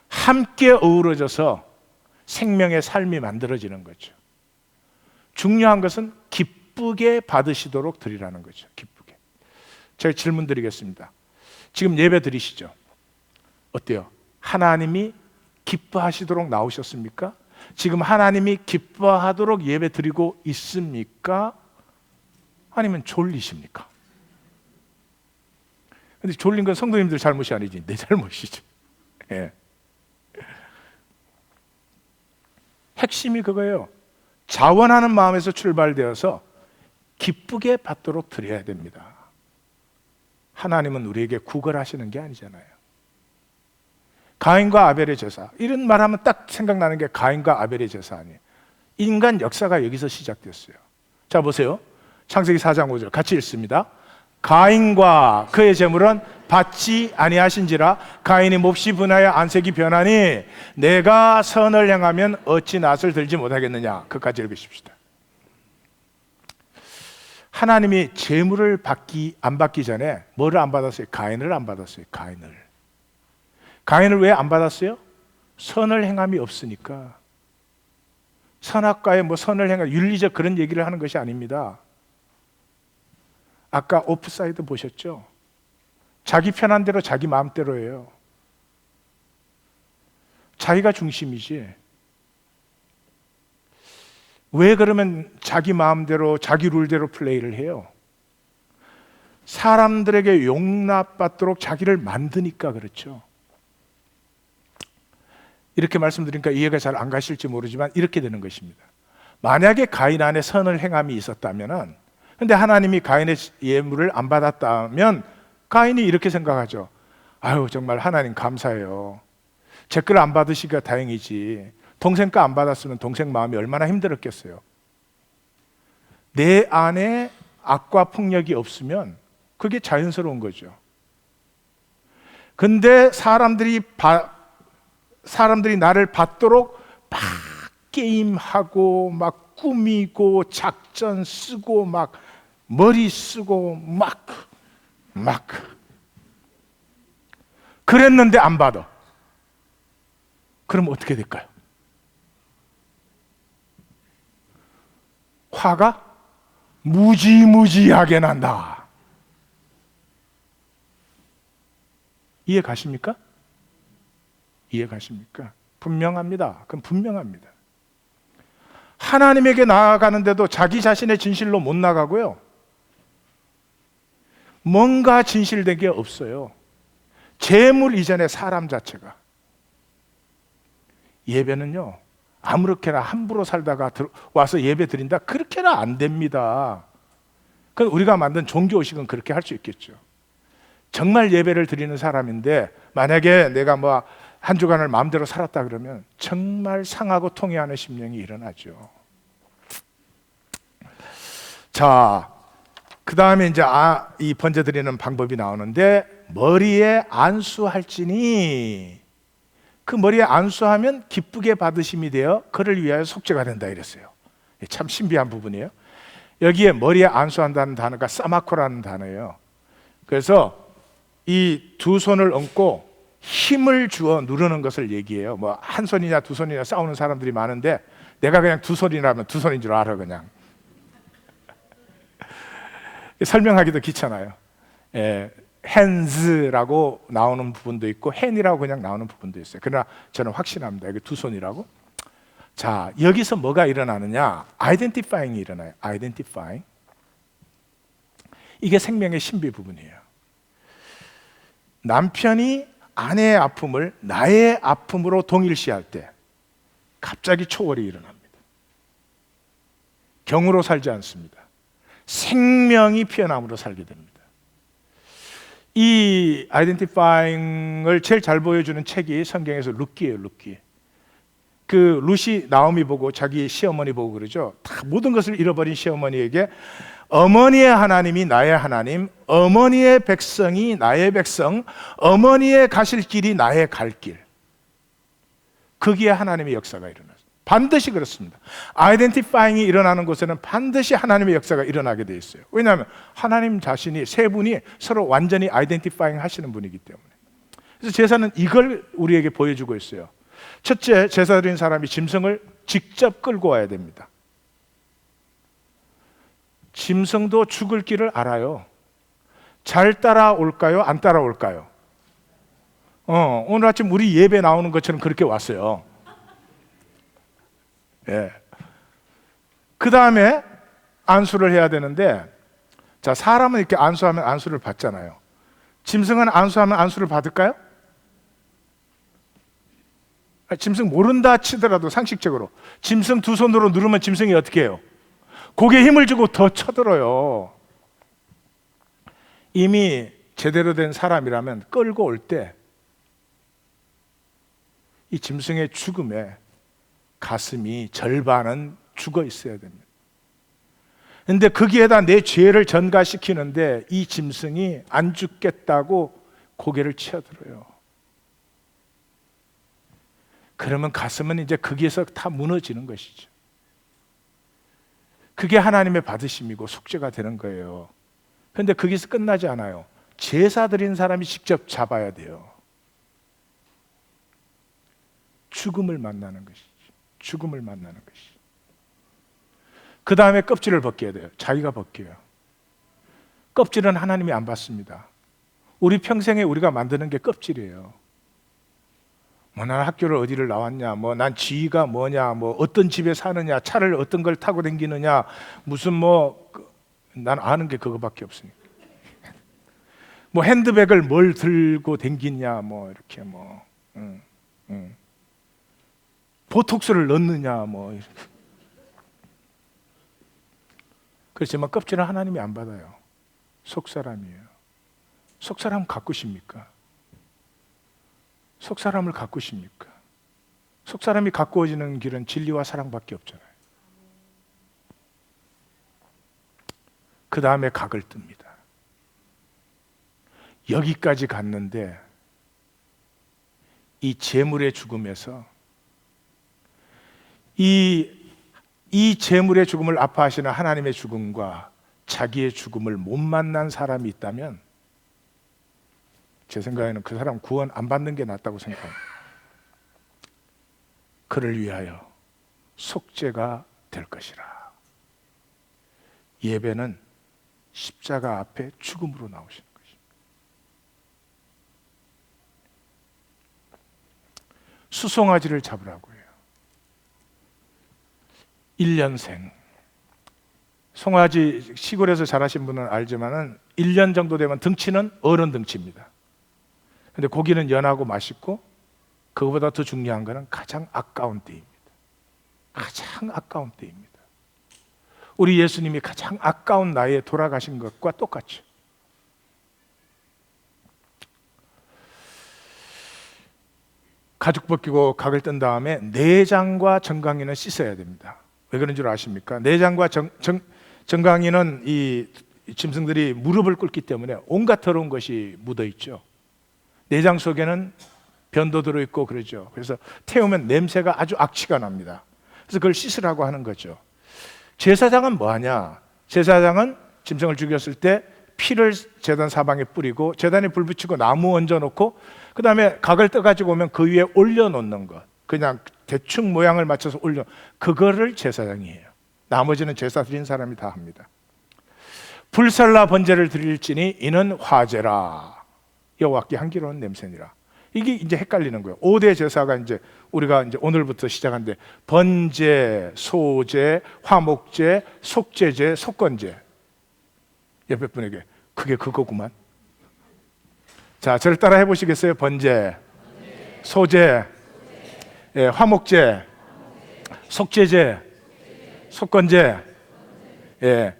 함께 어우러져서 생명의 삶이 만들어지는 거죠. 중요한 것은 기쁘게 받으시도록 드리라는 거죠. 기쁘게. 제가 질문 드리겠습니다. 지금 예배 드리시죠? 어때요? 하나님이 기뻐하시도록 나오셨습니까? 지금 하나님이 기뻐하도록 예배 드리고 있습니까? 아니면 졸리십니까? 근데 졸린 건 성도님들 잘못이 아니지, 내 잘못이죠. 예. 핵심이 그거예요. 자원하는 마음에서 출발되어서 기쁘게 받도록 드려야 됩니다. 하나님은 우리에게 구걸하시는 게 아니잖아요. 가인과 아벨의 제사, 이런 말하면 딱 생각나는 게 가인과 아벨의 제사 아니에요. 인간 역사가 여기서 시작됐어요. 자 보세요, 창세기 4장 5절 같이 읽습니다. 가인과 그의 제물은 받지 아니하신지라 가인이 몹시 분하여 안색이 변하니 내가 선을 행하면 어찌 낫을 들지 못하겠느냐. 그까지 읽으십시다. 하나님이 제물을 안 받기 전에 뭐를 안 받았어요? 가인을 안 받았어요. 가인을 왜 안 받았어요? 선을 행함이 없으니까. 선악과에 뭐 선을 행한 윤리적 그런 얘기를 하는 것이 아닙니다. 아까 오프사이드 보셨죠? 자기 편한 대로 자기 마음대로예요. 자기가 중심이지. 왜 그러면 자기 마음대로 자기 룰대로 플레이를 해요? 사람들에게 용납받도록 자기를 만드니까 그렇죠. 이렇게 말씀드리니까 이해가 잘 안 가실지 모르지만 이렇게 되는 것입니다. 만약에 가인 안에 선을 행함이 있었다면, 근데 하나님이 가인의 예물을 안 받았다면 가인이 이렇게 생각하죠. 아유, 정말 하나님 감사해요. 제 걸 안 받으시니까 다행이지. 동생 거 안 받았으면 동생 마음이 얼마나 힘들었겠어요. 내 안에 악과 폭력이 없으면 그게 자연스러운 거죠. 근데 사람들이 나를 받도록 막 게임하고 막 꾸미고 작전 쓰고 막 머리 쓰고 막 그랬는데 안 받아. 그럼 어떻게 될까요? 화가 무지무지하게 난다. 이해 가십니까? 이해 가십니까? 분명합니다. 그건 분명합니다. 하나님에게 나아가는데도 자기 자신의 진실로 못 나가고요. 뭔가 진실된 게 없어요. 재물 이전에 사람 자체가. 예배는요, 아무렇게나 함부로 살다가 와서 예배 드린다? 그렇게는 안 됩니다. 그건 우리가 만든 종교의식은 그렇게 할 수 있겠죠. 정말 예배를 드리는 사람인데 만약에 내가 뭐 한 주간을 마음대로 살았다 그러면 정말 상하고 통해하는 심령이 일어나죠. 자, 그 다음에 이제 이 번제 드리는 방법이 나오는데, 머리에 안수할지니, 그 머리에 안수하면 기쁘게 받으심이 되어 그를 위하여 속죄가 된다 이랬어요. 참 신비한 부분이에요. 여기에 머리에 안수한다는 단어가 사마코라는 단어예요. 그래서 이 두 손을 얹고 힘을 주어 누르는 것을 얘기해요. 뭐 한 손이냐 두 손이냐 싸우는 사람들이 많은데 내가 그냥 두 손이라면 두 손인 줄 알아. 그냥 설명하기도 귀찮아요. hands라고 나오는 부분도 있고 hand이라고 그냥 나오는 부분도 있어요. 그러나 저는 확신합니다. 이게 두 손이라고. 자, 여기서 뭐가 일어나느냐? identifying이 일어나요. identifying. 이게 생명의 신비 부분이에요. 남편이 아내의 아픔을 나의 아픔으로 동일시할 때 갑자기 초월이 일어납니다. 경으로 살지 않습니다. 생명이 피어남으로 살게 됩니다. 이 아이덴티파잉을 제일 잘 보여주는 책이 성경에서 룻기예요. 룻기. 그 룻이 나오미 보고 자기 시어머니 보고 그러죠. 다 모든 것을 잃어버린 시어머니에게 어머니의 하나님이 나의 하나님, 어머니의 백성이 나의 백성, 어머니의 가실 길이 나의 갈 길. 거기에 하나님의 역사가 일어나요. 반드시 그렇습니다. 아이덴티파잉이 일어나는 곳에는 반드시 하나님의 역사가 일어나게 돼 있어요. 왜냐하면 하나님 자신이, 세 분이 서로 완전히 아이덴티파잉 하시는 분이기 때문에. 그래서 제사는 이걸 우리에게 보여주고 있어요. 첫째, 제사 드린 사람이 짐승을 직접 끌고 와야 됩니다. 짐승도 죽을 길을 알아요. 잘 따라올까요? 안 따라올까요? 오늘 아침 우리 예배 나오는 것처럼 그렇게 왔어요. 예. 그 다음에 안수를 해야 되는데, 자, 사람은 이렇게 안수하면 안수를 받잖아요. 짐승은 안수하면 안수를 받을까요? 짐승 모른다 치더라도 상식적으로 짐승 두 손으로 누르면 짐승이 어떻게 해요? 고개에 힘을 주고 더 쳐들어요. 이미 제대로 된 사람이라면 끌고 올 때 이 짐승의 죽음에 가슴이 절반은 죽어 있어야 됩니다. 근데 거기에다 내 죄를 전가시키는데 이 짐승이 안 죽겠다고 고개를 치어들어요. 그러면 가슴은 이제 거기에서 다 무너지는 것이죠. 그게 하나님의 받으심이고 속죄가 되는 거예요. 그런데 거기서 끝나지 않아요. 제사 드린 사람이 직접 잡아야 돼요. 죽음을 만나는 것이죠. 죽음을 만나는 것이죠. 그 다음에 껍질을 벗겨야 돼요. 자기가 벗겨요. 껍질은 하나님이 안 받습니다. 우리 평생에 우리가 만드는 게 껍질이에요. 뭐 난 학교를 어디를 나왔냐, 뭐 난 지위가 뭐냐, 뭐 어떤 집에 사느냐, 차를 어떤 걸 타고 다니느냐, 무슨 난 아는 게 그거밖에 없으니까. 뭐 핸드백을 뭘 들고 다니냐, 뭐 이렇게 보톡스를 넣느냐, 뭐. 그렇지만 껍질은 하나님이 안 받아요. 속사람이에요. 속사람 가꾸십니까? 속사람을 가꾸십니까? 속사람이 가꾸어지는 길은 진리와 사랑밖에 없잖아요. 그 다음에 각을 뜹니다. 여기까지 갔는데 이 재물의 죽음에서 이 재물의 죽음을 아파하시는 하나님의 죽음과 자기의 죽음을 못 만난 사람이 있다면 제 생각에는 그 사람 구원 안 받는 게 낫다고 생각합니다. 그를 위하여 속죄가 될 것이라. 예배는 십자가 앞에 죽음으로 나오시는 것입니다. 수송아지를 잡으라고 해요. 1년생. 송아지 시골에서 자라신 분은 알지만은 1년 정도 되면 등치는 어른 등치입니다. 근데 고기는 연하고 맛있고 그거보다 더 중요한 것은 가장 아까운 때입니다. 가장 아까운 때입니다. 우리 예수님이 가장 아까운 나이에 돌아가신 것과 똑같죠. 가죽 벗기고 각을 뜬 다음에 내장과 정강이는 씻어야 됩니다. 왜 그런 줄 아십니까? 내장과 정강이는 이 짐승들이 무릎을 꿇기 때문에 온갖 더러운 것이 묻어 있죠. 내장 속에는 변도 들어있고 그러죠. 그래서 태우면 냄새가 아주 악취가 납니다. 그래서 그걸 씻으라고 하는 거죠. 제사장은 뭐하냐? 제사장은 짐승을 죽였을 때 피를 제단 사방에 뿌리고 제단에 불 붙이고 나무 얹어놓고 그 다음에 각을 떠가지고 오면 그 위에 올려놓는 것, 그냥 대충 모양을 맞춰서 그거를 제사장이 해요. 나머지는 제사 드린 사람이 다 합니다. 불살라 번제를 드릴지니 이는 화제라. 여호와께 향기로운 냄새니라. 이게 이제 헷갈리는 거예요. 5대 제사가 이제 우리가 이제 오늘부터 시작한데 번제, 소제, 화목제, 속제제, 속건제. 옆에 분에게 그게 그거구만. 자, 저를 따라 해보시겠어요? 번제, 소제, 예, 화목제, 속제제, 속건제. 예,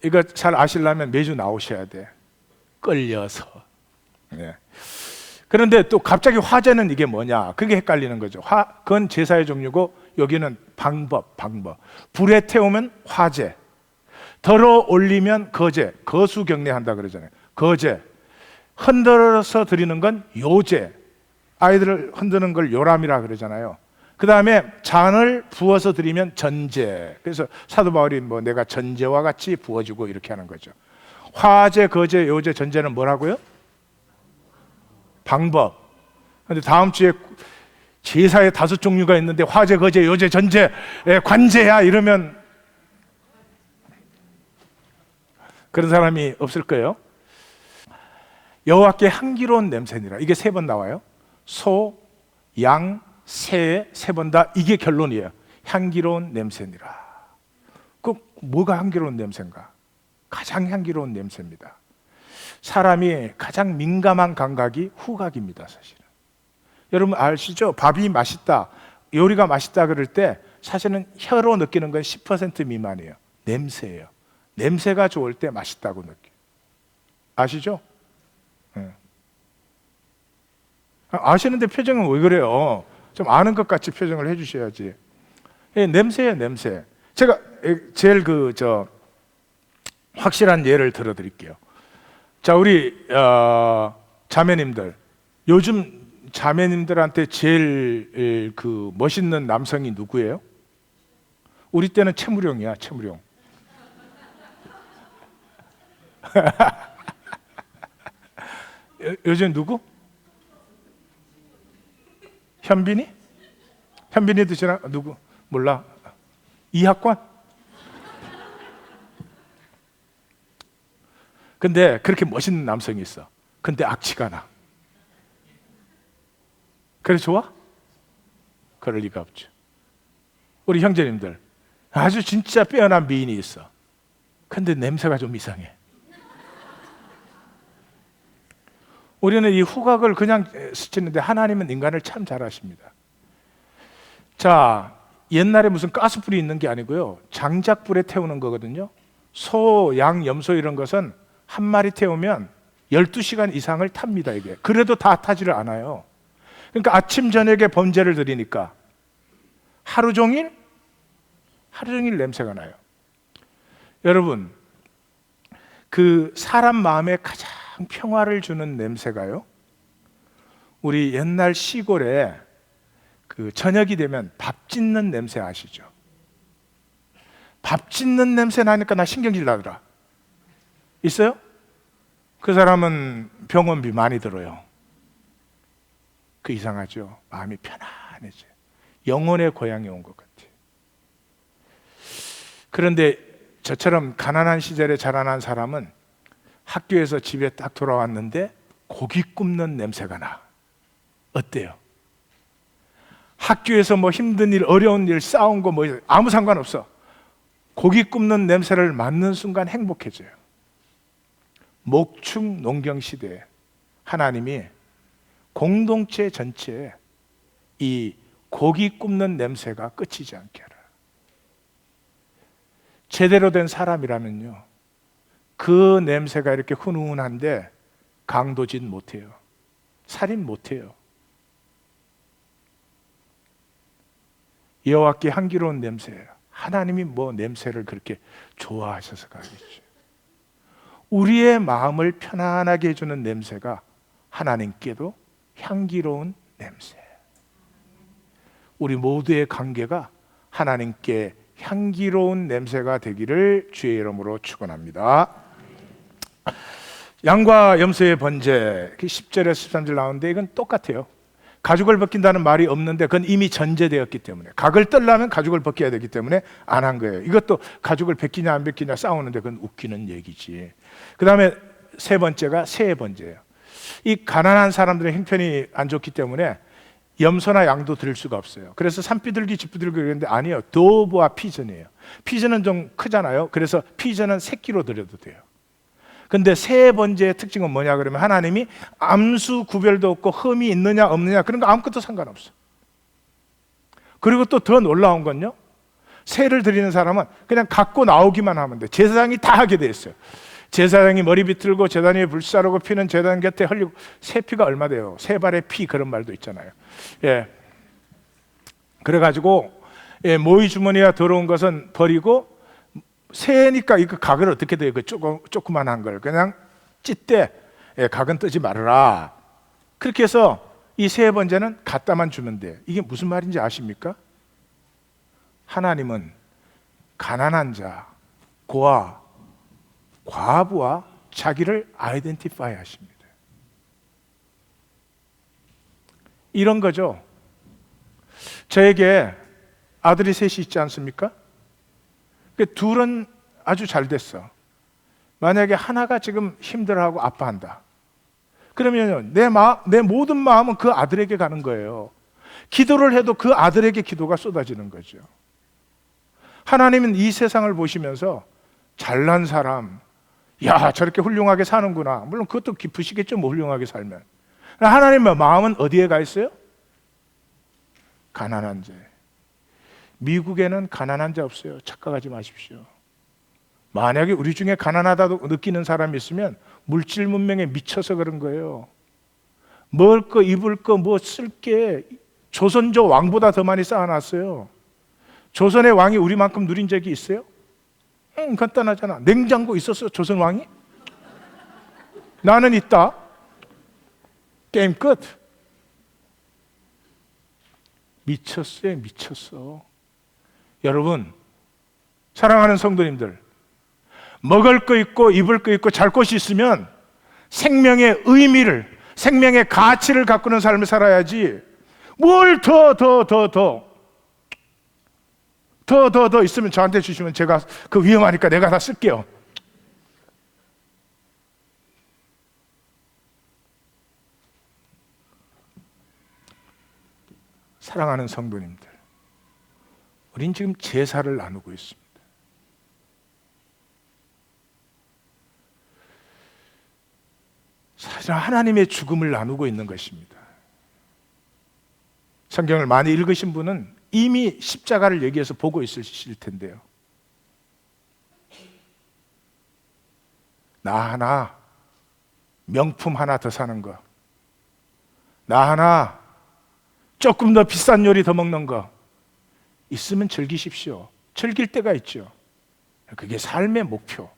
이거 잘 아시려면 매주 나오셔야 돼. 끌려서. 예. 그런데 또 갑자기 화제는 이게 뭐냐? 그게 헷갈리는 거죠. 그건 제사의 종류고 여기는 방법. 불에 태우면 화제, 덜어 올리면 거제, 거수경례한다 그러잖아요. 거제, 흔들어서 드리는 건 요제, 아이들을 흔드는 걸 요람이라 그러잖아요. 그 다음에 잔을 부어서 드리면 전제. 그래서 사도 바울이 내가 전제와 같이 부어주고 이렇게 하는 거죠. 화제, 거제, 요제, 전제는 뭐라고요? 방법. 그런데 다음 주에 제사의 5종류가 있는데 화제, 거제, 요제, 전제, 관제야 이러면 그런 사람이 없을 거예요. 여호와께 향기로운 냄새니라. 이게 3번 나와요. 소, 양, 새 3번 다 이게 결론이에요. 향기로운 냄새니라. 그 뭐가 향기로운 냄새인가? 가장 향기로운 냄새입니다. 사람이 가장 민감한 감각이 후각입니다, 사실은. 여러분 아시죠? 밥이 맛있다, 요리가 맛있다 그럴 때 사실은 혀로 느끼는 건 10% 미만이에요. 냄새예요. 냄새가 좋을 때 맛있다고 느껴요. 아시죠? 네. 아시는데 표정은 왜 그래요? 좀 아는 것 같이 표정을 해주셔야지. 냄새예요, 냄새. 제가 제일 확실한 예를 들어드릴게요. 자, 우리 자매님들, 요즘 자매님들한테 제일 멋있는 남성이 누구예요? 우리 때는 최무룡이야, 최무룡. 요즘 누구? 현빈이? 현빈이도 지나 누구? 몰라. 이학관? 근데 그렇게 멋있는 남성이 있어. 근데 악취가 나. 그래 좋아? 그럴 리가 없죠. 우리 형제님들, 아주 진짜 빼어난 미인이 있어. 근데 냄새가 좀 이상해. 우리는 이 후각을 그냥 스치는데 하나님은 인간을 참 잘하십니다. 자, 옛날에 무슨 가스불이 있는 게 아니고요, 장작불에 태우는 거거든요. 소, 양, 염소 이런 것은 한 마리 태우면 12시간 이상을 탑니다, 이게. 그래도 다 타지를 않아요. 그러니까 아침 저녁에 번제를 드리니까 하루 종일 냄새가 나요. 여러분, 그 사람 마음에 가장 평화를 주는 냄새가요, 우리 옛날 시골에 그 저녁이 되면 밥 짓는 냄새 아시죠? 밥 짓는 냄새 나니까 나 신경질 나더라. 있어요? 그 사람은 병원비 많이 들어요. 그 이상하죠? 마음이 편안해져요. 영혼의 고향에 온 것 같아요. 그런데 저처럼 가난한 시절에 자라난 사람은 학교에서 집에 딱 돌아왔는데 고기 굽는 냄새가 나. 어때요? 학교에서 뭐 힘든 일, 어려운 일, 싸운 거 뭐 아무 상관없어. 고기 굽는 냄새를 맡는 순간 행복해져요. 목축 농경 시대에 하나님이 공동체 전체에 이 고기 굽는 냄새가 끝이지 않게 하라. 제대로 된 사람이라면요, 그 냄새가 이렇게 훈훈한데 강도짓 못해요. 살인 못해요. 여호와께 향기로운 냄새예요. 하나님이 뭐 냄새를 그렇게 좋아하셔서가 아니죠. 우리의 마음을 편안하게 해주는 냄새가 하나님께도 향기로운 냄새. 우리 모두의 관계가 하나님께 향기로운 냄새가 되기를 주의 이름으로 축원합니다. 양과 염소의 번제, 10절에서 13절 나오는데 이건 똑같아요. 가죽을 벗긴다는 말이 없는데 그건 이미 전제되었기 때문에, 각을 떨려면 가죽을 벗겨야 되기 때문에 안 한 거예요. 이것도 가죽을 벗기냐 안 벗기냐 싸우는데 그건 웃기는 얘기지. 그 다음에 3번째가 새 번제예요. 이 가난한 사람들의 형편이 안 좋기 때문에 염소나 양도 드릴 수가 없어요. 그래서 산비둘기, 쥐비둘기 그랬는데 아니에요. 도브와 피전이에요. 피전은 좀 크잖아요. 그래서 피전은 새끼로 드려도 돼요. 근데 새 번제의 특징은 뭐냐 그러면 하나님이 암수 구별도 없고 흠이 있느냐 없느냐 그런 거 아무것도 상관없어. 그리고 또 더 놀라운 건요, 새를 드리는 사람은 그냥 갖고 나오기만 하면 돼. 제사장이 다 하게 돼 있어요. 제사장이 머리 비틀고 제단 위에 불 싸르고 피는 제단 곁에 흘리고. 새 피가 얼마 돼요? 새 발의 피, 그런 말도 있잖아요. 예. 그래가지고 모이 주머니에 들어온 것은 버리고, 새니까 이거 각을 어떻게 돼요? 그 조그만한 걸 그냥 찢대. 각은 뜨지 말아라. 그렇게 해서 이 새 번제는 갖다만 주면 돼. 이게 무슨 말인지 아십니까? 하나님은 가난한 자, 고아, 과부와 자기를 아이덴티파이 하십니다. 이런 거죠. 저에게 아들이 셋이 있지 않습니까? 둘은 아주 잘 됐어. 만약에 하나가 지금 힘들어하고 아파한다. 그러면 내 모든 마음은 그 아들에게 가는 거예요. 기도를 해도 그 아들에게 기도가 쏟아지는 거죠. 하나님은 이 세상을 보시면서 잘난 사람, 야 저렇게 훌륭하게 사는구나. 물론 그것도 기쁘시겠죠, 뭐 훌륭하게 살면. 하나님의 마음은 어디에 가 있어요? 가난한 자. 미국에는 가난한 자 없어요. 착각하지 마십시오. 만약에 우리 중에 가난하다고 느끼는 사람이 있으면 물질 문명에 미쳐서 그런 거예요. 먹을 거, 입을 거, 뭐 쓸 게 조선조 왕보다 더 많이 쌓아놨어요. 조선의 왕이 우리만큼 누린 적이 있어요? 간단하잖아. 냉장고 있었어, 조선 왕이? 나는 있다. 게임 끝. 미쳤어요, 미쳤어. 여러분, 사랑하는 성도님들, 먹을 거 있고 입을 거 있고 잘 곳이 있으면 생명의 의미를, 생명의 가치를 가꾸는 삶을 살아야지. 뭘 더 있으면 저한테 주시면 제가 그 위험하니까 내가 다 쓸게요. 사랑하는 성도님들, 우린 지금 제사를 나누고 있습니다. 사실 하나님의 죽음을 나누고 있는 것입니다. 성경을 많이 읽으신 분은 이미 십자가를 여기에서 보고 있으실 텐데요. 나 하나, 명품 하나 더 사는 거, 나 하나, 조금 더 비싼 요리 더 먹는 거 있으면 즐기십시오. 즐길 때가 있죠. 그게 삶의 목표.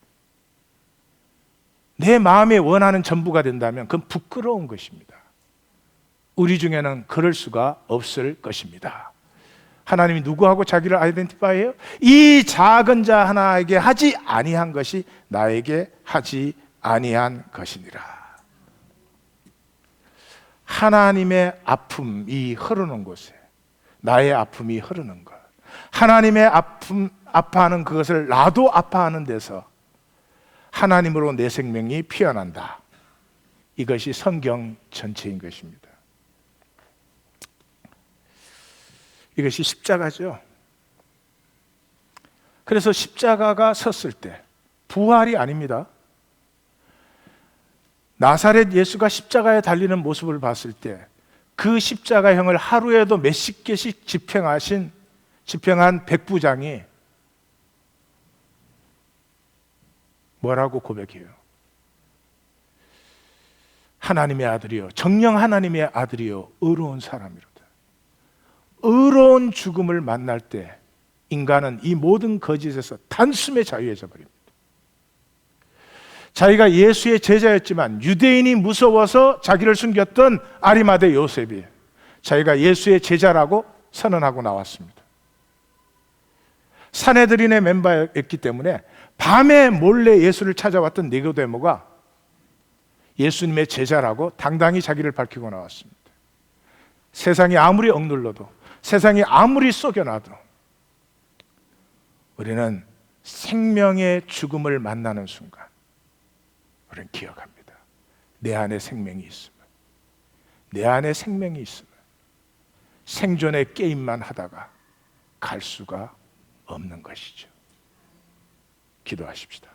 내 마음에 원하는 전부가 된다면 그건 부끄러운 것입니다. 우리 중에는 그럴 수가 없을 것입니다. 하나님이 누구하고 자기를 아이덴티파이해요? 이 작은 자 하나에게 하지 아니한 것이 나에게 하지 아니한 것이니라. 하나님의 아픔이 흐르는 곳에 나의 아픔이 흐르는 것, 하나님의 아픔, 아파하는 그것을 나도 아파하는 데서 하나님으로 내 생명이 피어난다. 이것이 성경 전체인 것입니다. 이것이 십자가죠. 그래서 십자가가 섰을 때 부활이 아닙니다. 나사렛 예수가 십자가에 달리는 모습을 봤을 때 그 십자가형을 하루에도 몇십 개씩 집행한 백부장이 뭐라고 고백해요? 하나님의 아들이요, 정령 하나님의 아들이요, 의로운 사람이로다. 의로운 죽음을 만날 때 인간은 이 모든 거짓에서 단숨에 자유해져 버립니다. 자기가 예수의 제자였지만 유대인이 무서워서 자기를 숨겼던 아리마대 요셉이 자기가 예수의 제자라고 선언하고 나왔습니다. 산헤드린의 멤버였기 때문에 밤에 몰래 예수를 찾아왔던 니고데모가 예수님의 제자라고 당당히 자기를 밝히고 나왔습니다. 세상이 아무리 억눌러도, 세상이 아무리 속여놔도 우리는 생명의 죽음을 만나는 순간 우리는 기억합니다. 내 안에 생명이 있으면, 내 안에 생명이 있으면 생존의 게임만 하다가 갈 수가 없는 것이죠. 기도하십시다.